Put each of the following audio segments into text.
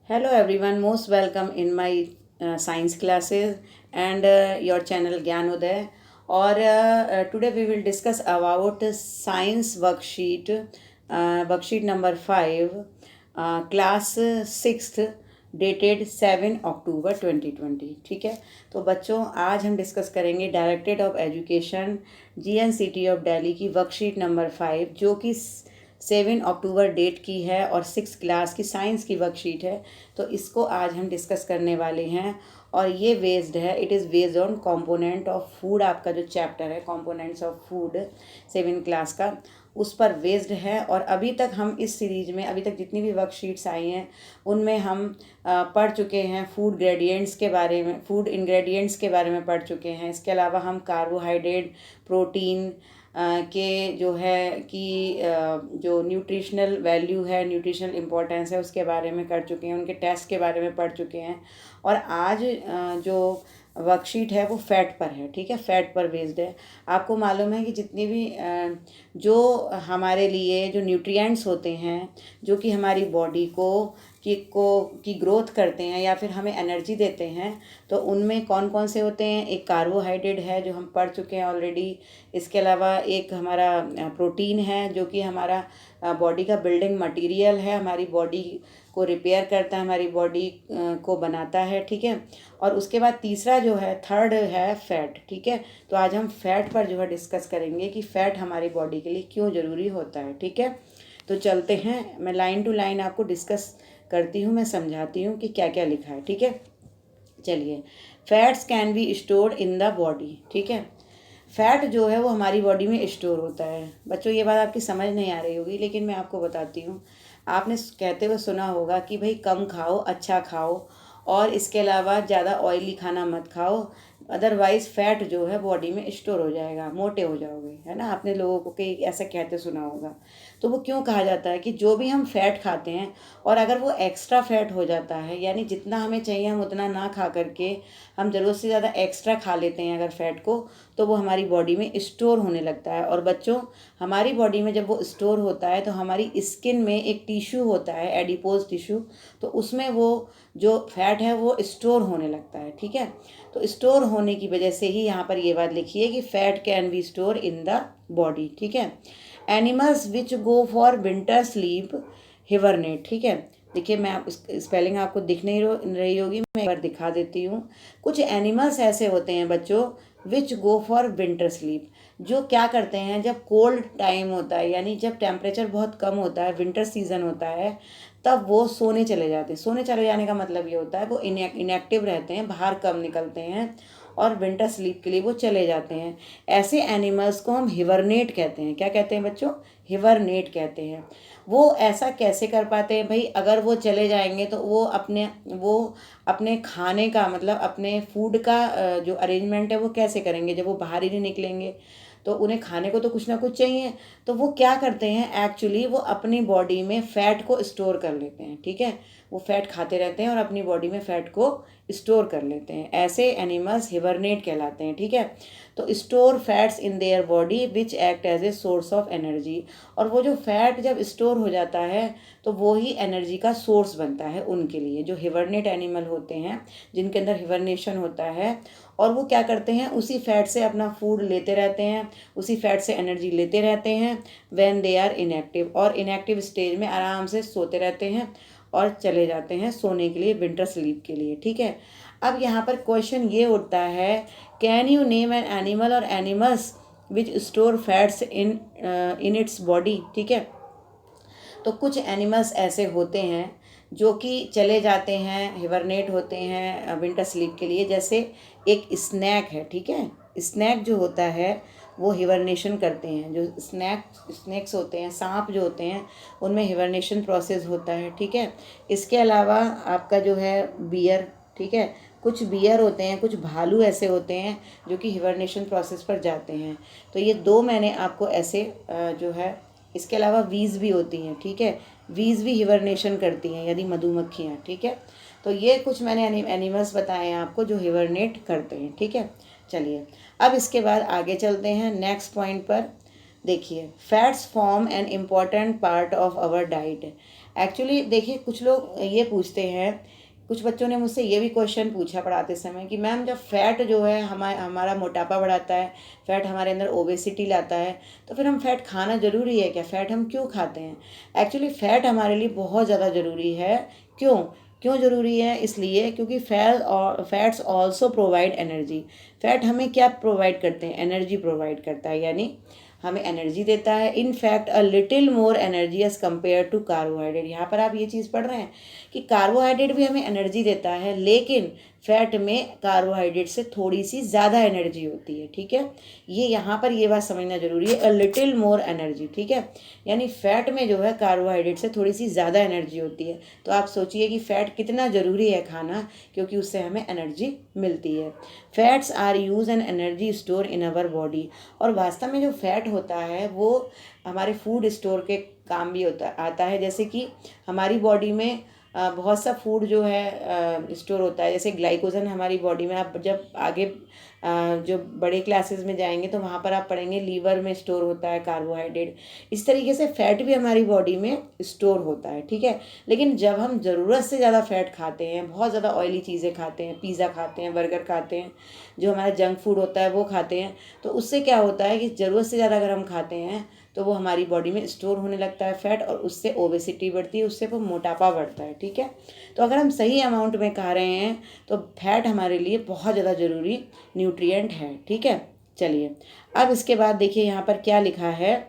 Hello everyone, most welcome in my science classes and your channel Gyanodaya. Or today we will discuss about science worksheet number 5, class 6th, dated 7 अक्टूबर 2020। ठीक है, तो बच्चों आज हम discuss करेंगे directorate of education GNCT of Delhi की worksheet number 5, जो कि 7 अक्टूबर डेट की है और 6 क्लास की साइंस की वर्कशीट है। तो इसको आज हम डिस्कस करने वाले हैं और ये बेस्ड है, it is based on component of food. आपका जो चैप्टर है कंपोनेंट्स ऑफ फूड 7 क्लास का, उस पर बेस्ड है। और अभी तक हम इस सीरीज में अभी तक जितनी भी वर्कशीट्स आई हैं उनमें हम पढ़ चुके हैं फूड ग्रेडियंट्स के बारे में, फूड इंग्रेडिएंट्स के बारे में पढ़ चुके हैं। इसके अलावा हम कार्बोहाइड्रेट, प्रोटीन के जो है कि जो न्यूट्रिशनल वैल्यू है, न्यूट्रिशनल इम्पोर्टेंस है, उसके बारे में कर चुके हैं, उनके टेस्ट के बारे में पढ़ चुके हैं। और आज जो वर्कशीट है वो फैट पर है। ठीक है, फैट पर बेस्ड है। आपको मालूम है कि जितनी भी जो हमारे लिए जो न्यूट्रिएंट्स होते हैं, जो कि हमारी बॉडी की ग्रोथ करते हैं या फिर हमें एनर्जी देते हैं, तो उनमें कौन कौन से होते हैं। एक कार्बोहाइड्रेट है जो हम पढ़ चुके हैं ऑलरेडी। इसके अलावा एक हमारा प्रोटीन है जो कि हमारा बॉडी का बिल्डिंग मटेरियल है, हमारी बॉडी को रिपेयर करता है, हमारी बॉडी को बनाता है। ठीक है, और उसके बाद तीसरा जो है, थर्ड है फैट। ठीक है, तो आज हम फैट पर जो है डिस्कस करेंगे कि फैट हमारी बॉडी के लिए क्यों ज़रूरी होता है। ठीक है, तो चलते हैं, मैं लाइन टू लाइन आपको डिस्कस करती हूँ, मैं समझाती हूँ कि क्या क्या लिखा है। ठीक है, चलिए। Fats can be stored in the body. ठीक है, फैट जो है वो हमारी बॉडी में स्टोर होता है। बच्चों ये बात आपकी समझ नहीं आ रही होगी, लेकिन मैं आपको बताती हूँ। आपने कहते हुए सुना होगा कि भाई कम खाओ, अच्छा खाओ, और इसके अलावा ज़्यादा ऑयली खाना मत खाओ, अदरवाइज़ फैट जो है बॉडी में स्टोर हो जाएगा, मोटे हो जाओगे, है ना। आपने लोगों को कई ऐसा कहते सुना होगा। तो वो क्यों कहा जाता है कि जो भी हम फैट खाते हैं और अगर वो एक्स्ट्रा फैट हो जाता है, यानी जितना हमें चाहिए हम उतना ना खा करके हम ज़रूरत से ज़्यादा एक्स्ट्रा खा लेते हैं अगर फैट को, तो वो हमारी बॉडी में स्टोर होने लगता है। और बच्चों, हमारी बॉडी में जब वो स्टोर होता है तो हमारी स्किन में एक टिश्यू होता है, एडिपोज टिश्यू, तो उसमें वो जो फैट है वो स्टोर होने लगता है। ठीक है, तो स्टोर होने की वजह से ही यहाँ पर ये बात लिखी है कि fat can be store in the body. ठीक है, animals which go for winter sleep hibernate. ठीक है, देखिए मैं आप स्पेलिंग आपको दिख नहीं रही होगी, मैं एक बार दिखा देती हूँ। कुछ एनिमल्स ऐसे होते हैं बच्चों, विच गो फॉर विंटर स्लीप, जो क्या करते हैं जब कोल्ड टाइम होता है, यानी जब टेम्परेचर बहुत कम होता है, विंटर सीजन होता है, तब वो सोने चले जाते हैं। सोने चले जाने का मतलब ये होता है वो इनएक्टिव रहते हैं, बाहर कम निकलते हैं और विंटर स्लीप के लिए वो चले जाते हैं। ऐसे एनिमल्स को हम हिबरनेट कहते हैं। क्या कहते हैं बच्चों? हिबरनेट कहते हैं। वो ऐसा कैसे कर पाते हैं भाई? अगर वो चले जाएंगे तो वो अपने खाने का मतलब अपने फूड का जो अरेंजमेंट है वो कैसे करेंगे जब वो बाहर ही नहीं निकलेंगे? तो उन्हें खाने को तो कुछ ना कुछ चाहिए। तो वो क्या करते हैं, एक्चुअली वो अपनी बॉडी में फैट को स्टोर कर लेते हैं। ठीक है, वो फैट खाते रहते हैं और अपनी बॉडी में फैट को स्टोर कर लेते हैं। ऐसे एनिमल्स हिबरनेट कहलाते हैं। ठीक है, तो store fats in their body which act as a source of energy. और वो जो फैट जब स्टोर हो जाता है तो वो ही एनर्जी का सोर्स बनता है उनके लिए, जो हिबरनेट एनिमल होते हैं, जिनके अंदर हिबरनेशन होता है। और वो क्या करते हैं, उसी फैट से अपना फूड लेते रहते हैं, उसी फैट से एनर्जी लेते रहते हैं व्हेन दे आर इनएक्टिव। और इनएक्टिव स्टेज में आराम से सोते रहते हैं और चले जाते हैं सोने के लिए, विंटर स्लीप के लिए। ठीक है, अब यहाँ पर क्वेश्चन ये उठता है, can you name an animal और animals which store fats in its body. ठीक है, तो कुछ एनिमल्स ऐसे होते हैं जो कि चले जाते हैं, हिबरनेट होते हैं विंटर स्लीप के लिए। जैसे एक स्नैक है। ठीक है, स्नैक जो होता है वो हिबरनेशन करते हैं। जो स्नैक्स होते हैं, सांप जो होते हैं, उनमें हिबरनेशन प्रोसेस होता है। ठीक है, इसके अलावा आपका जो है बियर। ठीक है, कुछ बियर होते हैं, कुछ भालू ऐसे होते हैं जो कि हिबरनेशन प्रोसेस पर जाते हैं। तो ये दो मैंने आपको ऐसे जो है, इसके अलावा वीज भी होती हैं। ठीक है, वीज भी हिबरनेशन करती हैं, यदि मधुमक्खियाँ। ठीक है, तो ये कुछ मैंने एनिमल्स बताए हैं आपको जो हिबरनेट करते हैं। ठीक है, चलिए अब इसके बाद आगे चलते हैं नेक्स्ट पॉइंट पर। देखिए, fats form an important part of our diet actually देखिए, कुछ लोग ये पूछते हैं, कुछ बच्चों ने मुझसे ये भी क्वेश्चन पूछा पढ़ाते समय कि मैम जब फैट जो है हमारा मोटापा बढ़ाता है, फैट हमारे अंदर ओबेसिटी लाता है, तो फिर हम फैट खाना ज़रूरी है क्या, फैट हम क्यों खाते हैं? एक्चुअली फ़ैट हमारे लिए बहुत ज़्यादा ज़रूरी है। क्यों क्यों ज़रूरी है? इसलिए क्योंकि fats also provide energy. Fat हमें क्या प्रोवाइड करते हैं? एनर्जी प्रोवाइड करता है, यानी हमें एनर्जी देता है। In fact a little more energy as compared to carbohydrate. यहाँ पर आप ये चीज़ पढ़ रहे हैं कि कार्बोहाइड्रेट भी हमें एनर्जी देता है, लेकिन फैट में कार्बोहाइड्रेट से थोड़ी सी ज़्यादा एनर्जी होती है। ठीक है, ये यहाँ पर ये बात समझना जरूरी है, अ लिटिल मोर एनर्जी। ठीक है, यानी फैट में जो है कार्बोहाइड्रेट से थोड़ी सी ज़्यादा एनर्जी होती है। तो आप सोचिए कि फैट कितना ज़रूरी है खाना, क्योंकि उससे हमें एनर्जी मिलती है। Fats are use an energy store in our body. और वास्तव में जो फैट होता है वो हमारे फूड स्टोर के काम भी आता है। जैसे कि हमारी बॉडी में बहुत सा फूड जो है स्टोर होता है, जैसे ग्लाइकोजन हमारी बॉडी में, आप जब आगे जो बड़े क्लासेस में जाएंगे तो वहाँ पर आप पढ़ेंगे लीवर में स्टोर होता है कार्बोहाइड्रेट। इस तरीके से फैट भी हमारी बॉडी में स्टोर होता है। ठीक है, लेकिन जब हम ज़रूरत से ज़्यादा फैट खाते हैं, बहुत ज़्यादा ऑयली चीज़ें खाते हैं, पिज़्ज़ा खाते हैं, बर्गर खाते हैं, जो हमारा जंक फूड होता है वो खाते हैं, तो उससे क्या होता है कि ज़रूरत से ज़्यादा अगर हम खाते हैं तो वो हमारी बॉडी में स्टोर होने लगता है फैट, और उससे ओबेसिटी बढ़ती है, उससे वो मोटापा बढ़ता है। ठीक है, तो अगर हम सही अमाउंट में खा रहे हैं तो फैट हमारे लिए बहुत ज़्यादा ज़रूरी न्यूट्रिएंट है। ठीक है, चलिए अब इसके बाद देखिए यहाँ पर क्या लिखा है,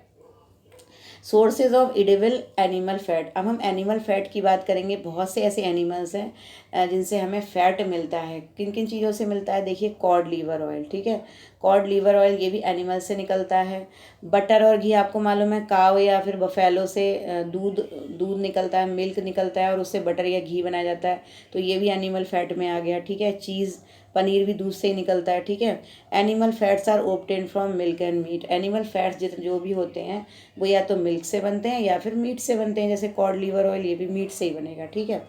sources of edible animal fat. अब हम एनिमल फैट की बात करेंगे। बहुत से ऐसे एनिमल्स हैं जिनसे हमें फ़ैट मिलता है। किन किन चीज़ों से मिलता है? देखिए, कॉड लीवर ऑयल। ठीक है, कॉड लीवर ऑयल ये भी एनिमल से निकलता है। बटर और घी आपको मालूम है, काव या फिर बफेलो से दूध दूध निकलता है, मिल्क निकलता है, और उससे बटर या घी बनाया जाता है, तो ये भी एनिमल फैट में आ गया। ठीक है, चीज़ पनीर भी दूध से ही निकलता है। ठीक है, animal fats are obtain from milk and meat. Animal fats जितने जो भी होते हैं वो या तो मिल्क से बनते हैं या फिर मीट से बनते हैं, जैसे कॉड लीवर ऑयल ये भी मीट से ही बनेगा। ठीक है,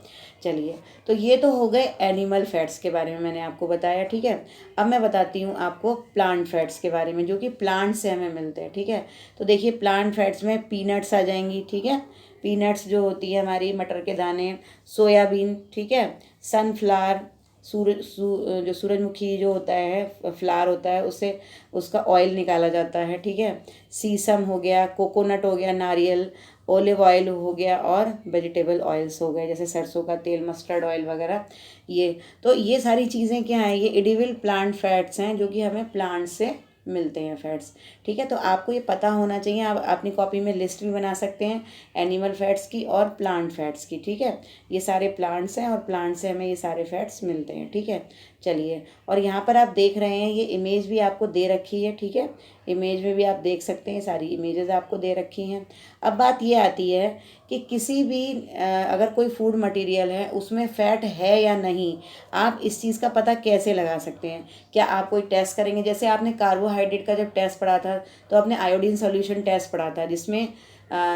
चलिए, तो ये तो हो गए एनिमल फैट्स के बारे में मैंने आपको बताया। ठीक है, अब मैं बताती हूँ आपको प्लांट फैट्स के बारे में, जो कि प्लांट से हमें मिलते हैं। ठीक है, तो देखिए प्लांट फैट्स में पीनट्स आ जाएंगी। ठीक है, पीनट्स जो होती है हमारी मटर के दाने, सोयाबीन, ठीक है, सनफ्लावर, जो सूरजमुखी जो होता है फ्लावर होता है, उससे उसका ऑयल निकाला जाता है। ठीक है, सीसम हो गया, कोकोनट हो गया, नारियल, ओलिव ऑयल हो गया, और वेजिटेबल ऑयल्स हो गए, जैसे सरसों का तेल, मस्टर्ड ऑयल वगैरह। ये सारी चीज़ें क्या हैं? ये एडिबल प्लांट फैट्स हैं, जो कि हमें प्लांट से मिलते हैं फैट्स। ठीक है, तो आपको ये पता होना चाहिए। आप अपनी कॉपी में लिस्ट भी बना सकते हैं एनिमल फैट्स की और प्लांट फैट्स की। ठीक है, ये सारे प्लांट्स हैं और प्लांट से हमें ये सारे फैट्स मिलते हैं। ठीक है, चलिए, और यहाँ पर आप देख रहे हैं ये इमेज भी आपको दे रखी है। ठीक है, इमेज में भी आप देख सकते हैं, सारी इमेजेस आपको दे रखी हैं। अब बात ये आती है कि किसी भी अगर कोई फूड मटेरियल है उसमें फ़ैट है या नहीं, आप इस चीज़ का पता कैसे लगा सकते हैं? क्या आप कोई टेस्ट करेंगे? जैसे आपने कार्बोहाइड्रेट का जब टेस्ट पढ़ा था तो आपने आयोडीन सॉल्यूशन टेस्ट पढ़ा था, जिसमें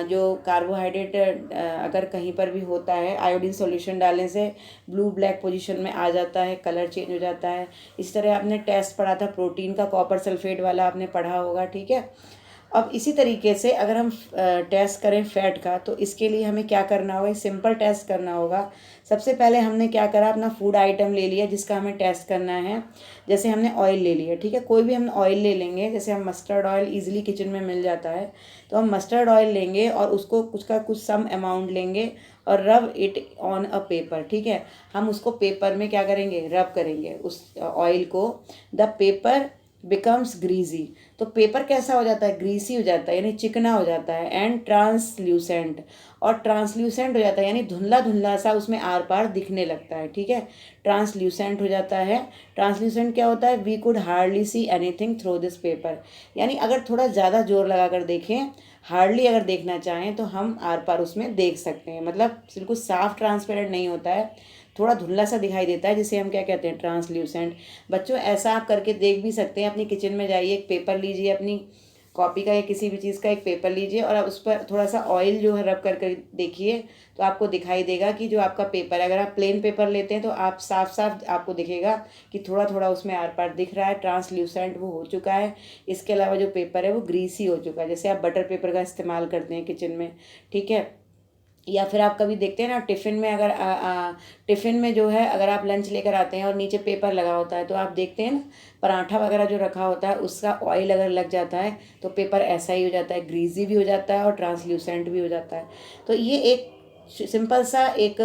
जो कार्बोहाइड्रेट अगर कहीं पर भी होता है, आयोडीन सॉल्यूशन डालने से ब्लू ब्लैक पोजीशन में आ जाता है, कलर चेंज हो जाता है। इस तरह आपने टेस्ट पढ़ा था प्रोटीन का, कॉपर सल्फेट वाला आपने पढ़ा होगा। ठीक है, अब इसी तरीके से अगर हम टेस्ट करें फैट का, तो इसके लिए हमें क्या करना होगा? सिंपल टेस्ट करना होगा। सबसे पहले हमने क्या करा, अपना फूड आइटम ले लिया जिसका हमें टेस्ट करना है। जैसे हमने ऑयल ले लिया। ठीक है, कोई भी हम ऑयल ले लेंगे, जैसे हम मस्टर्ड ऑयल ईजिली किचन में मिल जाता है, तो हम मस्टर्ड ऑयल लेंगे और उसको कुछ सम अमाउंट लेंगे और rub it on a paper. ठीक है, हम उसको पेपर में क्या करेंगे? रब करेंगे उस ऑयल को। The paper becomes greasy. तो पेपर कैसा हो जाता है? ग्रीसी हो जाता है, यानी चिकना हो जाता है। एंड ट्रांसल्यूसेंट, और ट्रांसल्यूसेंट हो जाता है, यानी धुंधला धुंधला सा उसमें आर पार दिखने लगता है। ठीक है, ट्रांसल्यूसेंट हो जाता है। ट्रांसल्यूसेंट क्या होता है? We could hardly see anything through this paper, यानी अगर थोड़ा ज़्यादा जोर लगा कर देखें, हार्डली अगर देखना चाहें, तो हम आर पार उसमें देख सकते हैं। मतलब बिल्कुल साफ ट्रांसपेरेंट नहीं होता है, थोड़ा धुंधला सा दिखाई देता है, जिसे हम क्या कहते हैं? ट्रांसल्यूसेंट। बच्चों, ऐसा आप करके देख भी सकते हैं। अपनी किचन में जाइए, एक पेपर लीजिए, अपनी कॉपी का या किसी भी चीज़ का एक पेपर लीजिए, और आप उस पर थोड़ा सा ऑयल जो है रब कर देखिए, तो आपको दिखाई देगा कि जो आपका पेपर है, अगर आप प्लेन पेपर लेते हैं तो आप साफ साफ आपको दिखेगा कि थोड़ा थोड़ा उसमें आर पार दिख रहा है, ट्रांसल्यूसेंट वो हो चुका है। इसके अलावा जो पेपर है वो ग्रीसी हो चुका है, जैसे आप बटर पेपर का इस्तेमाल करते हैं किचन में। ठीक है, या फिर आप कभी देखते हैं ना टिफ़िन में, अगर टिफ़िन में जो है अगर आप लंच लेकर आते हैं और नीचे पेपर लगा होता है, तो आप देखते हैं ना पराठा वगैरह जो रखा होता है उसका ऑयल अगर लग जाता है तो पेपर ऐसा ही हो जाता है, ग्रीजी भी हो जाता है और ट्रांसल्यूसेंट भी हो जाता है। तो ये एक सिंपल सा एक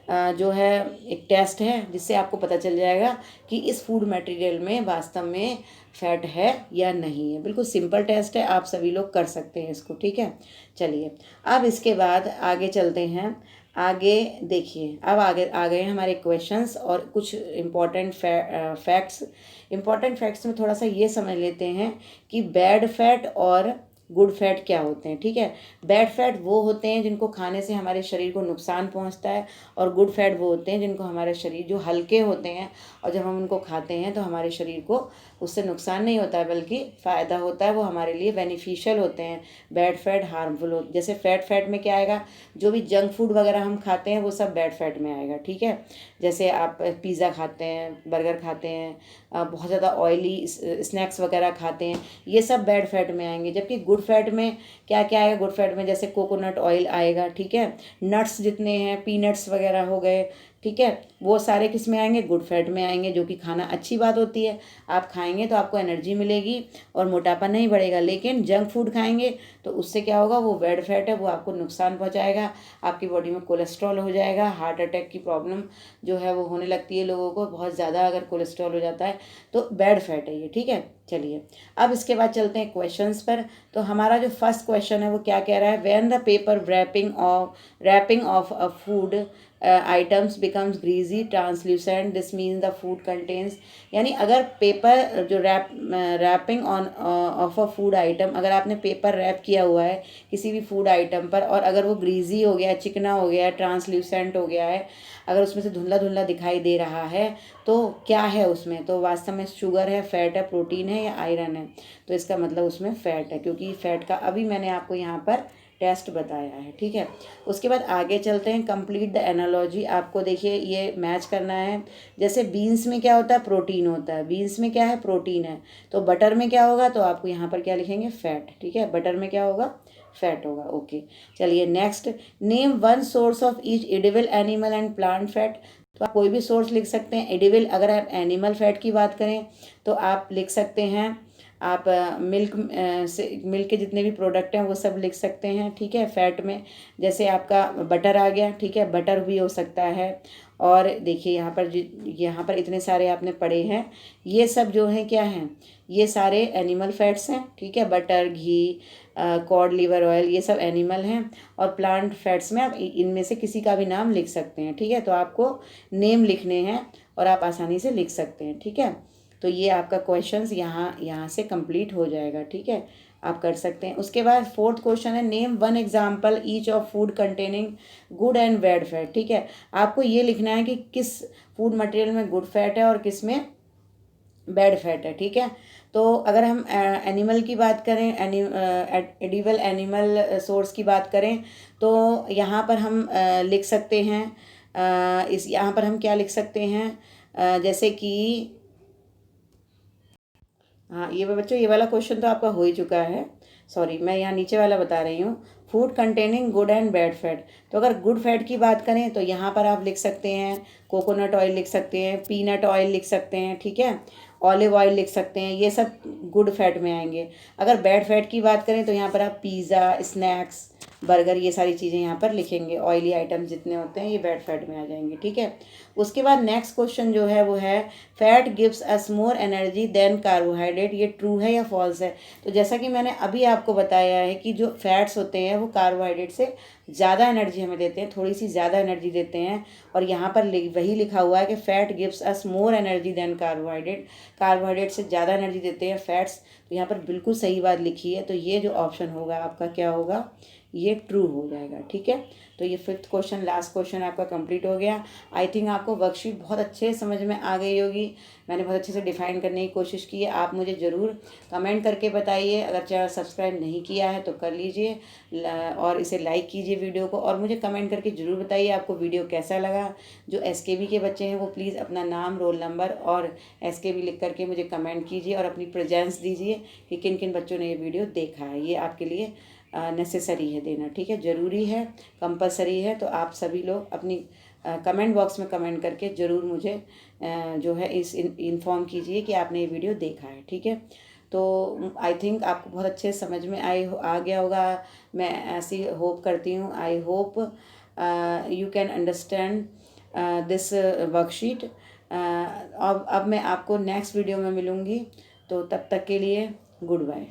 जो है एक टेस्ट है जिससे आपको पता चल जाएगा कि इस फूड मटेरियल में वास्तव में फैट है या नहीं है। बिल्कुल सिंपल टेस्ट है, आप सभी लोग कर सकते हैं इसको, ठीक है। चलिए अब इसके बाद आगे चलते हैं। आगे देखिए, अब आगे आ गए हमारे क्वेश्चंस और कुछ इम्पॉर्टेंट फैक्ट्स। इम्पॉर्टेंट फैक्ट्स में थोड़ा सा ये समझ लेते हैं कि बैड फैट और गुड फैट क्या होते हैं, ठीक है। बैड फैट वो होते हैं जिनको खाने से हमारे शरीर को नुकसान पहुंचता है, और गुड फैट वो होते हैं जिनको हमारे शरीर जो हल्के होते हैं और जब हम उनको खाते हैं तो हमारे शरीर को उससे नुकसान नहीं होता है बल्कि फ़ायदा होता है, वो हमारे लिए बेनिफिशियल होते हैं। बैड फैट हार्मफुल हो, जैसे फैट में क्या आएगा, जो भी जंक फूड वगैरह हम खाते हैं वो सब बैड फैट में आएगा, ठीक है। जैसे आप पिज़्ज़ा खाते हैं, बर्गर खाते हैं, बहुत ज़्यादा ऑयली स्नैक्स वगैरह खाते हैं, ये सब बैड फैट में आएंगे। जबकि गुड फैट में क्या क्या आएगा, गुड फैट में जैसे कोकोनट ऑयल आएगा, ठीक है। नट्स जितने हैं, पीनट्स वगैरह हो गए, ठीक है, वो सारे किस में आएंगे, गुड फैट में आएंगे, जो कि खाना अच्छी बात होती है। आप खाएंगे तो आपको एनर्जी मिलेगी और मोटापा नहीं बढ़ेगा। लेकिन जंक फूड खाएंगे तो उससे क्या होगा, वो बैड फैट है, वो आपको नुकसान पहुंचाएगा, आपकी बॉडी में कोलेस्ट्रॉल हो जाएगा, हार्ट अटैक की प्रॉब्लम जो है वो होने लगती है लोगों को, बहुत ज़्यादा अगर कोलेस्ट्रॉल हो जाता है तो बैड फैट है ये, ठीक है। चलिए अब इसके बाद चलते हैं क्वेश्चंस पर। तो हमारा जो फर्स्ट क्वेश्चन है वो क्या कह रहा है, when the paper wrapping of a food items becomes greasy translucent, this means the food contains, यानी अगर पेपर जो wrapping on of a food item, अगर आपने पेपर रैप किया हुआ है किसी भी फूड आइटम पर और अगर वो ग्रीजी हो गया है, चिकना हो गया है, ट्रांसल्यूसेंट हो गया है, अगर उसमें से धुंधला धुंधला दिखाई दे रहा है तो क्या है उसमें, तो वास्तव में शुगर है, फैट है, प्रोटीन है या आयरन है। तो इसका मतलब उसमें फैट है, क्योंकि फैट का अभी मैंने आपको यहाँ पर टेस्ट बताया है, ठीक है। उसके बाद आगे चलते हैं, कंप्लीट द एनालॉजी। आपको देखिए ये मैच करना है। जैसे बीन्स में क्या होता है, प्रोटीन होता है, बीन्स में क्या है, प्रोटीन है। तो बटर में क्या होगा, तो आपको यहाँ पर क्या लिखेंगे, फैट, ठीक है। बटर में क्या होगा, फैट होगा, ओके। चलिए next, name one source of each edible animal and plant fat. तो आप कोई भी सोर्स लिख सकते हैं। एडिबल, अगर आप एनिमल फैट की बात करें तो आप लिख सकते हैं, आप मिल्क के जितने भी प्रोडक्ट हैं वो सब लिख सकते हैं, ठीक है, फैट में। जैसे आपका बटर आ गया, ठीक है, बटर भी हो सकता है। और देखिए यहाँ पर इतने सारे आपने पढ़े हैं, ये सब जो हैं क्या हैं, ये सारे एनिमल फैट्स हैं, ठीक है। बटर, घी, कॉड लिवर ऑयल, ये सब एनिमल हैं। और प्लांट फैट्स में आप इनमें से किसी का भी नाम लिख सकते हैं, ठीक है। तो आपको नेम लिखने हैं और आप आसानी से लिख सकते हैं, ठीक है। तो ये आपका क्वेश्चंस यहाँ से कंप्लीट हो जाएगा, ठीक है, आप कर सकते हैं। उसके बाद फोर्थ क्वेश्चन है, name one example each of food containing good and bad fat, ठीक है। आपको ये लिखना है कि किस फूड मटेरियल में गुड फैट है और किस में बैड फैट है, ठीक है। तो अगर हम एनिमल की बात करें, एडिबल एनिमल सोर्स की बात करें, तो यहाँ पर हम लिख सकते हैं, यहाँ पर हम क्या लिख सकते हैं, जैसे कि हाँ, ये बच्चों ये वाला क्वेश्चन तो आपका हो ही चुका है, सॉरी, मैं यहाँ नीचे वाला बता रही हूँ, food containing good and bad fat. तो अगर गुड फैट की बात करें तो यहाँ पर आप लिख सकते हैं, कोकोनट ऑयल लिख सकते हैं, पीनट ऑयल लिख सकते हैं, ठीक है, ऑलिव ऑयल लिख सकते हैं, ये सब गुड फैट में आएंगे। अगर बैड फैट की बात करें तो यहाँ पर आप पिज़्ज़ा, स्नैक्स, बर्गर, ये सारी चीज़ें यहाँ पर लिखेंगे, ऑयली आइटम जितने होते हैं ये बैड फैट में आ जाएंगे, ठीक है। उसके बाद नेक्स्ट क्वेश्चन जो है वो है, fat gives us more energy than carbohydrate, ये ट्रू है या फॉल्स है। तो जैसा कि मैंने अभी आपको बताया है कि जो फैट्स होते हैं वो कार्बोहाइड्रेट से ज़्यादा एनर्जी हमें देते हैं, थोड़ी सी ज़्यादा एनर्जी देते हैं। और यहाँ पर वही लिखा हुआ है कि fat gives us more energy than carbohydrate, carbohydrate से ज़्यादा एनर्जी देते हैं फैट्स। तो यहाँ पर बिल्कुल सही बात लिखी है, तो ये जो ऑप्शन होगा आपका क्या होगा, ये ट्रू हो जाएगा, ठीक है। तो ये फिफ्थ क्वेश्चन, लास्ट क्वेश्चन आपका कंप्लीट हो गया। आई थिंक आपको वर्कशीट बहुत अच्छे समझ में आ गई होगी, मैंने बहुत अच्छे से डिफाइन करने की कोशिश की है। आप मुझे ज़रूर कमेंट करके बताइए, अगर चैनल सब्सक्राइब नहीं किया है तो कर लीजिए और इसे लाइक कीजिए वीडियो को, और मुझे कमेंट करके ज़रूर बताइए आपको वीडियो कैसा लगा। जो एसकेबी के बच्चे हैं वो प्लीज़ अपना नाम, रोल नंबर और एसकेबी लिख करके मुझे कमेंट कीजिए और अपनी प्रेजेंस दीजिए कि किन किन बच्चों ने ये वीडियो देखा है। ये आपके लिए नेसेसरी है देना, ठीक है, ज़रूरी है, कंपलसरी है। तो आप सभी लोग अपनी कमेंट बॉक्स में कमेंट करके ज़रूर मुझे जो है इस इन्फॉर्म कीजिए कि आपने ये वीडियो देखा है, ठीक है। तो आई थिंक आपको बहुत अच्छे समझ में आ गया होगा, मैं ऐसी होप करती हूँ। I hope you can understand this worksheet. अब मैं आपको नेक्स्ट वीडियो में मिलूँगी, तो तब तक के लिए गुड बाय।